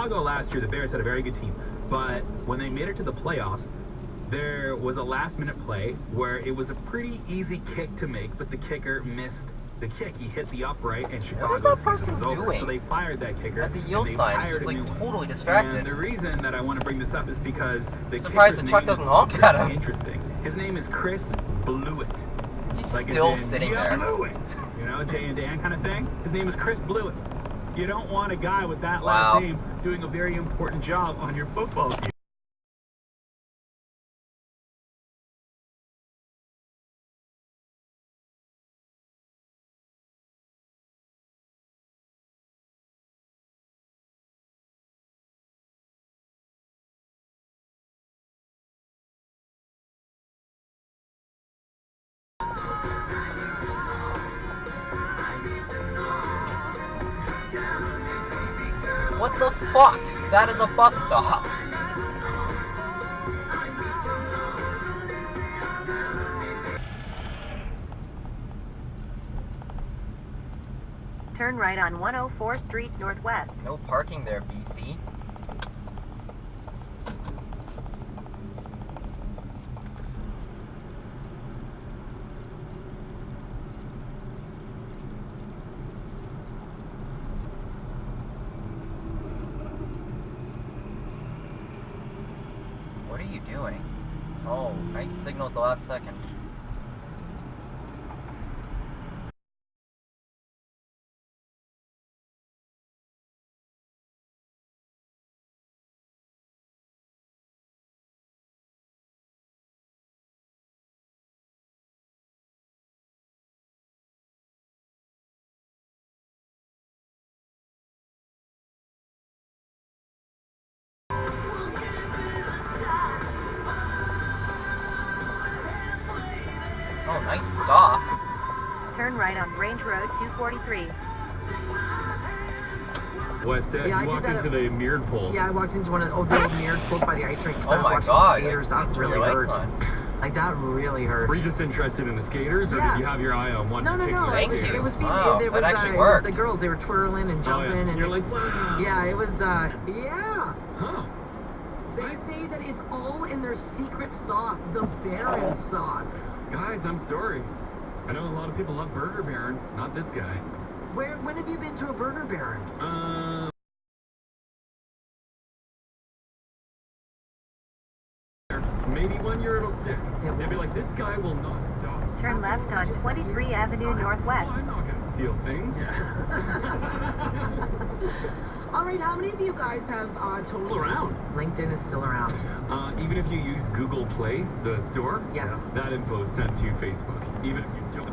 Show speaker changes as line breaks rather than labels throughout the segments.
Chicago last year, the Bears had a very good team, but when they made it to the playoffs, there was a last-minute play where it was a pretty easy kick to make, but the kicker missed the kick. He hit the upright, and Chicago's
What is that person
season was over.
doing?
So they fired that kicker.
At the yield
and they
sign,
hired
he's like
a new
totally
one.
distracted.
And the reason that I want to bring this up is because the
Surprised the
kicker's
truck
name
doesn't
is
honk at
very
him.
interesting. His name is Chris Blewett.
He's
Like
still
as in,
sitting
yeah,
there.
Blewett. You know, Jay and Dan kind of thing. His name is Chris Blewett. You don't want a guy with that
Wow.
last name doing a very important job on your football team.
What the fuck? That is a bus stop.
Turn right on 104th Street Northwest.
No parking there, BC. What are you doing? Oh, nice signal at the last second. Oh, nice stop.
Turn right on Range Road 243.
West End,
Yeah, I
you
did
walked
that
into the mirrored pool.
Yeah, I walked into one of the old mirrored pools by the ice rink. 'Cause
Oh
I was
my
watching
god.
the skaters. That
That's
really
really
hurt.
on.
Like that really hurt.
Were you just interested in the skaters, or
Yeah.
did you have your eye on one
No.
particular
Thank
It was,
you.
it was female.
Wow,
it was,
that actually
it was
worked.
the girls. They were twirling and
Oh,
jumping,
yeah.
and
You're like, wow.
yeah, it was. Yeah.
Huh.
They say that it's all in their secret sauce, the Baron sauce.
Guys, I'm sorry. I know a lot of people love Burger Baron, not this guy.
When have you been to a Burger Baron?
Maybe 1 year it'll stick.
Yeah.
They'll be like, this guy will not stop.
Turn left on 23 Avenue
Oh,
Northwest.
I'm not gonna steal things.
All right, how many of you guys have total
Still around.
LinkedIn is still around.
Even if you use Google Play, the store,
Yes.
that info is sent to Facebook. Even if you don't.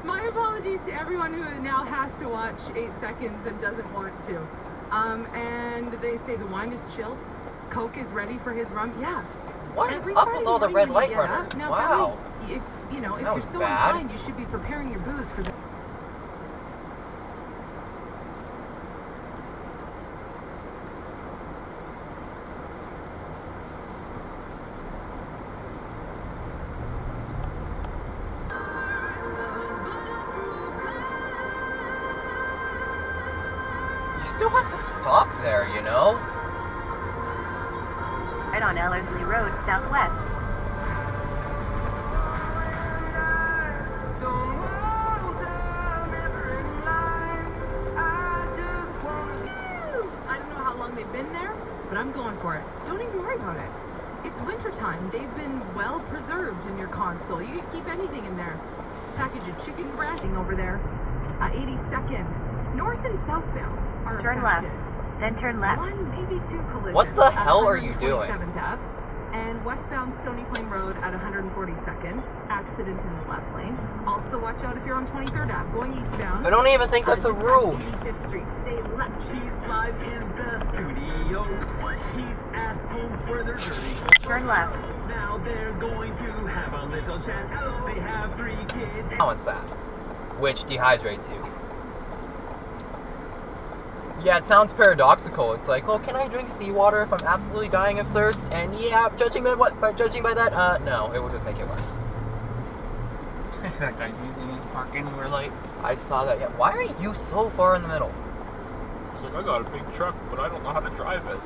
My apologies to everyone who now has to watch 8 seconds and doesn't want to. And they say the wine is chilled, Coke is ready for his rum. Yeah.
What is up with all the red light runners?
Now,
Wow.
If you know, if
That
you're
was
so
bad.
inclined, you should be preparing your booze for the.
You still have to stop there, you know?
Right on Ellerslie Road Southwest.
I don't know how long they've been there, but I'm going for it. Don't even worry about it. It's wintertime. They've been well preserved in your console. You can keep anything in there. Package of chicken breast over there. 82nd. North and southbound are
Turn
affected.
left. Then turn left.
One, maybe two collisions.
What the
at
hell are you doing?
127th Ave, and westbound Stony Plain Road at 142nd. Accident in the left lane. Also watch out if you're on 23rd Ave going eastbound.
I don't even think that's a
Just past
rule.
85th Street. Stay left.
She's live in the studio. He's at home for their dirty.
Turn left.
Now they're going to have a little chat. They have 3 kids.
How is that? which dehydrates you. Yeah, it sounds paradoxical. It's like, oh, can I drink seawater if I'm absolutely dying of thirst? And yeah, judging by that, no, it will just make it worse.
That guy's using his park anywhere light.
I saw that. Yeah, why are you so far in the middle?
He's like, I got a big truck, but I don't know how to drive it.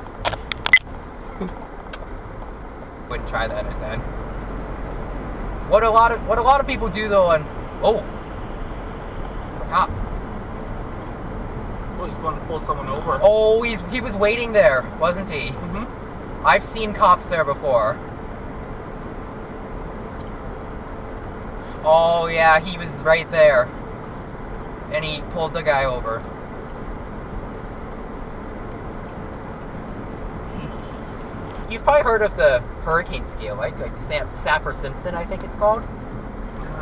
Wouldn't try that then. What a lot of people do though, and oh, cop.
Well, he's going to pull someone over.
Oh, he was waiting there, wasn't he?
Mm-hmm.
I've seen cops there before. Oh yeah, he was right there, and he pulled the guy over. You've probably heard of the hurricane scale, right? Like Saffir-Simpson, I think it's called.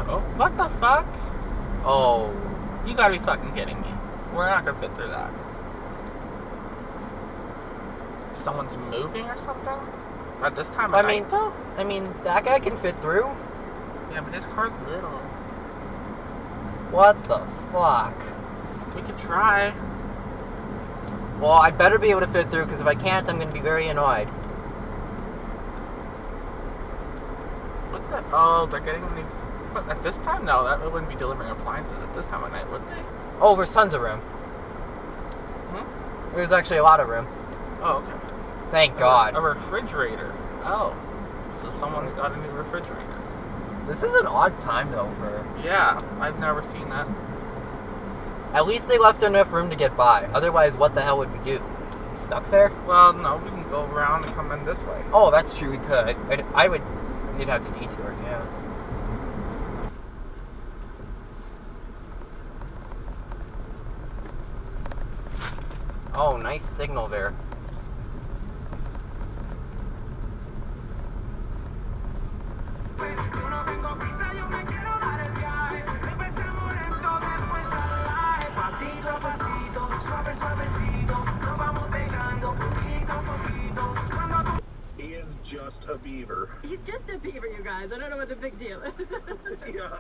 Oh, what the fuck?
Oh.
You gotta be fucking kidding me. We're not gonna fit through that. Someone's moving or something? At this time of night, though?
I mean, that guy can fit through.
Yeah, but his car's little.
What the fuck?
We could try.
Well, I better be able to fit through, because if I can't, I'm gonna be very annoyed.
What's that? Oh, they're getting new. But at this time, no, that wouldn't be delivering appliances at this time of night, would they?
Oh, there's tons of room.
Hmm?
There's actually a lot of room.
Oh, okay.
Thank God.
A refrigerator. Oh. So someone got a new refrigerator.
This is an odd time, though, for...
Yeah, I've never seen that.
At least they left enough room to get by. Otherwise, what the hell would we do? Stuck there?
Well, no, we can go around and come in this way.
Oh, that's true, we could. You'd have to detour, yeah. Oh, nice signal there.
He is just a beaver.
He's just a beaver, you guys. I don't know what the big deal is.
Yeah.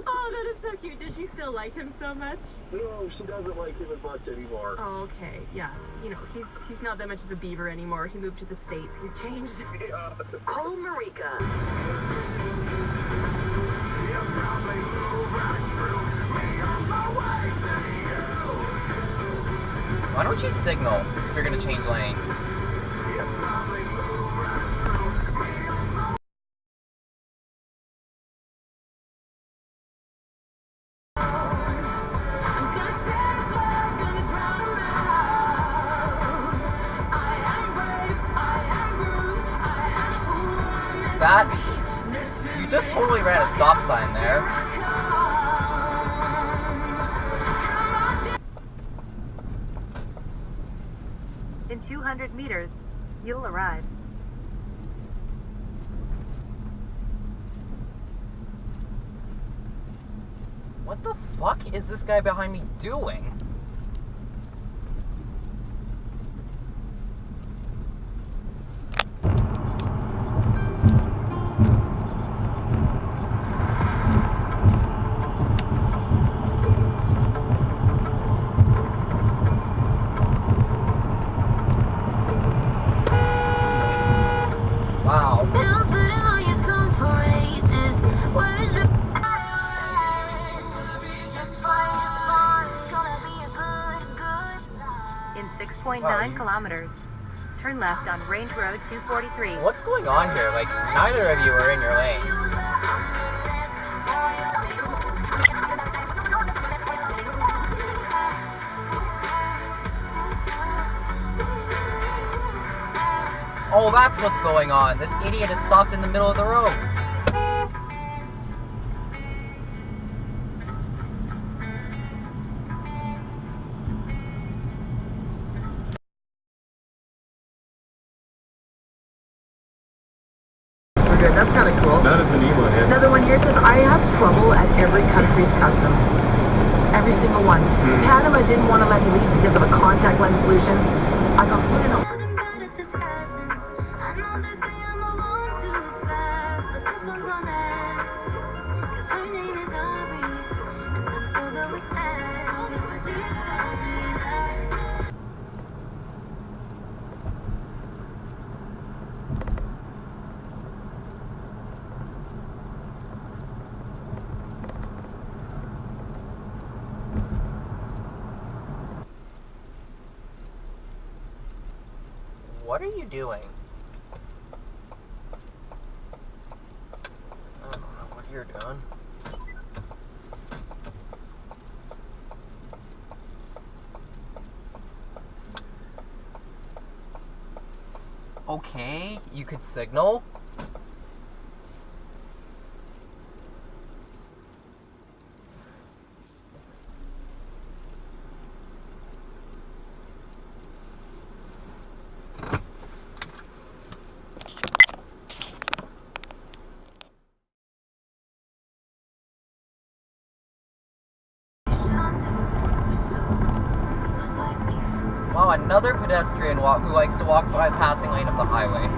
Oh, that is so cute. Does she still like him so much?
No, she doesn't like him as much anymore.
Oh, okay. Yeah. You know, he's not that much of a beaver anymore. He moved to the States. He's changed.
Yeah.
Call Marika.
Why don't you signal if you're gonna change lanes? That, you just totally ran a stop sign there.
In 200 meters, you'll arrive.
What the fuck is this guy behind me doing? Wow.
In 6.9
Wow.
kilometers, turn left on Range Road 243.
What's going on here? Like, neither of you are in your lane. Oh, that's what's going on. This idiot is stopped in the middle of the road.
We're good. That's kind of cool.
That is a neat one, yeah.
Another one here says, I have trouble at every country's customs. Every single one. Panama didn't want to let me leave because of a contact lens solution. I got put in a...
What are you doing? I don't know what you're doing. Okay, you could signal. Wow, another pedestrian who likes to walk by the passing lane of the highway.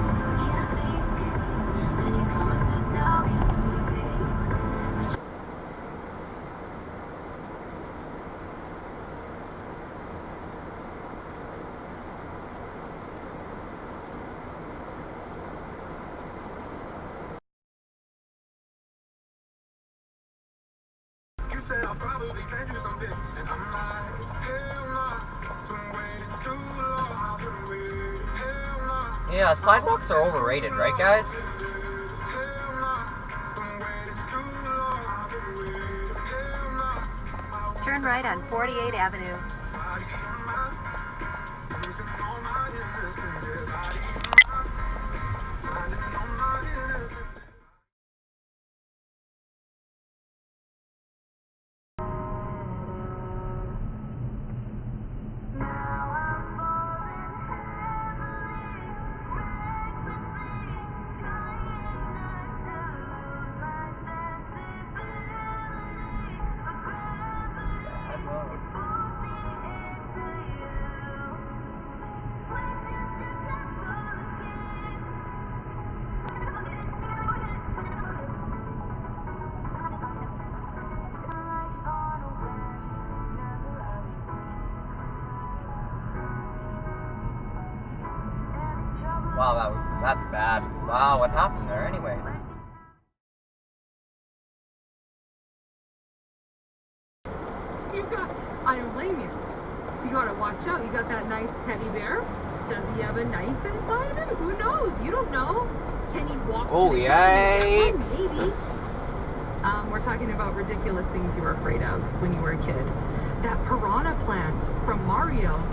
You said I'll probably send you some pics, and I'm like, hell nah, been waiting too long, I've been waiting, hell nah.
Yeah, sidewalks are overrated, right guys?
Turn right on 48 Avenue.
Wow, that's bad. Wow, what happened there anyway?
I don't blame you. You gotta watch out. You got that nice teddy bear. Does he have a knife inside him? Who knows? You don't know. Can he walk?
Oh,
to the
yikes.
maybe. We're talking about ridiculous things you were afraid of when you were a kid. That piranha plant from Mario.